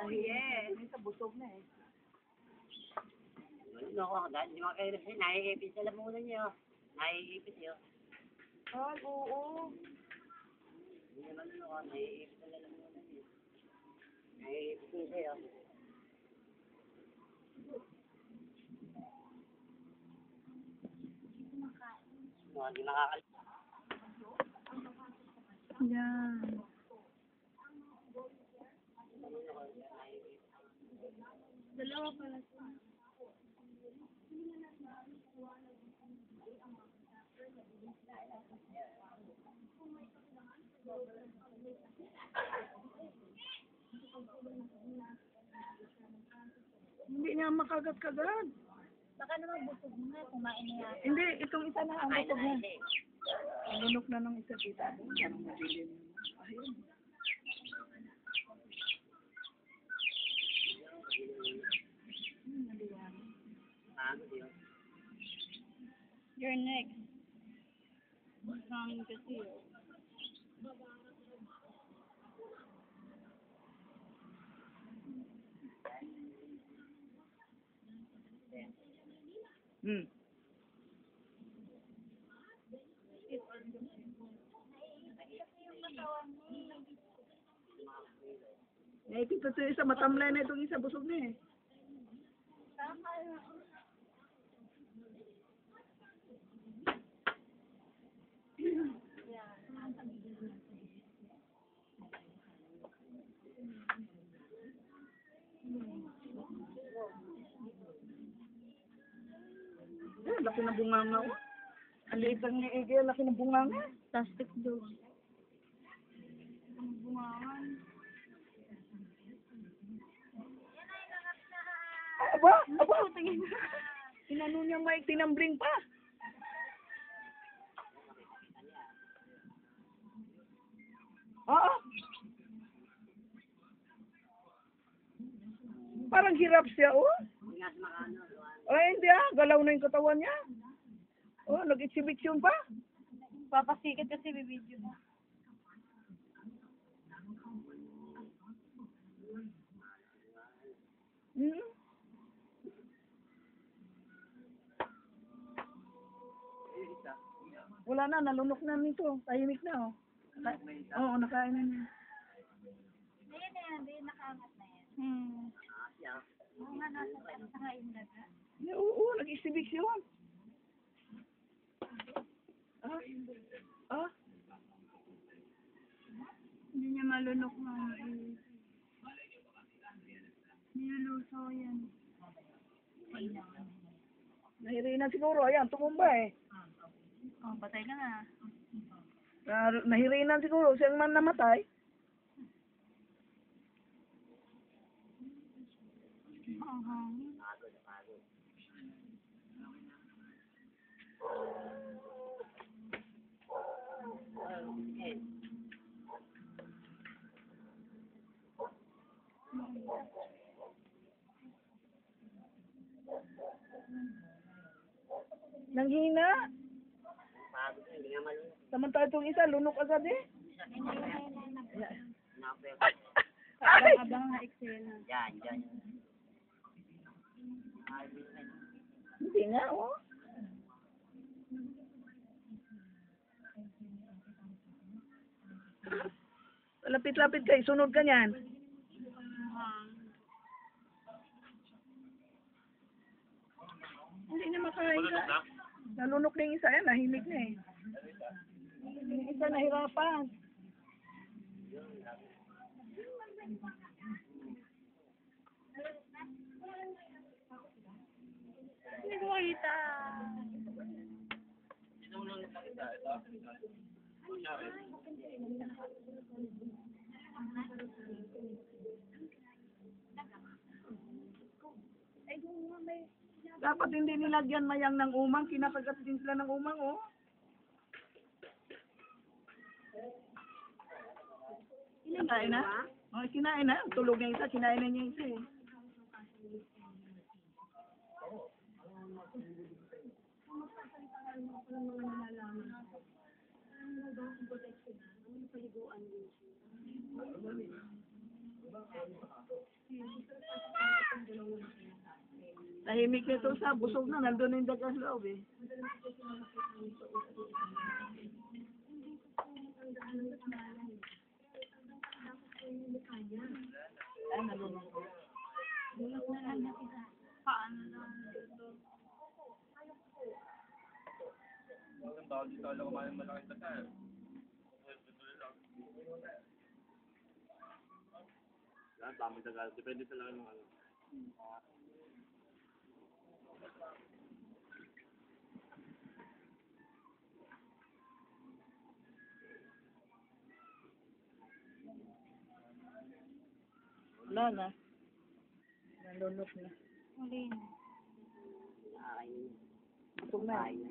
Ay, yes. May sa busog na eh. Ano ko, dahil di mga kayo rin, naiipit sa lamunan niyo. Naiipit yun. Ay, oo. Hindi naman ano ko, naiipit sa lamunan niyo. Naiipit yun sa'yo. Hindi makakalit. Yan. Dalawa pala siya. Hindi niya makagat-kagat. Baka naman busog na, kumain na yan. Hindi, itong isa na ang busog na. Nalunok na ng isa dito. Anong mabilin? Ayun. You're next. Masangin kasi yun. Naipit ito isa, matamlay na itong isa, busog na eh. Laki ng bunganga ko. Ang liit ang iigil, laki ng bunganga. Plastic doon. Ang bungangan. Aba! Inano niya Mike, tinambling pa. Oo. Parang hirap siya, oh. Ay, hindi ah. Galaw na yung katawan niya. Oh, nag-exhibition pa. Papasikit kasi bibidyo mo. Hmm. Wala na, nalunok na nito. Tahimik na, oh. Oo, nakain na niya. Ayan na yan, hindi nakaangat na yan. Oo nga, nakain na ka. Oo, nag-exhibition. Ah? Hindi niya malunok na. Nilulusaw yan. Nahirinan siguro. Ayan, tumumba eh. Oh, patay na nga. Nahirinan siguro. Siyang man namatay. Nanghina. Samantala itong isa, lunok agad eh. Ay! Abang na-excel na. Yan. Hindi nga, oh. Lapit-lapit kayo, sunod ka niyan. Hindi na makain ka. Nalunok na yung isa, yan, nahimik na eh. Yung isa nahirapan. Hindi ko makita. Dapat hindi nilagyan mayang ng umang, kinakagat din sila ng umang, oh. Kinain na? Oh, kinain na. Tulog na isa, kinain na niya isa eh. Tahimik nito sa busog na, nandun na yung daga sa loob eh. Ay, nalunod ko. Paano lang? Yan, dami tagal. Depende sa laki ng ano. Wala na. Nalunod na. Huli na. Nakakainin. Busog na. Kain na.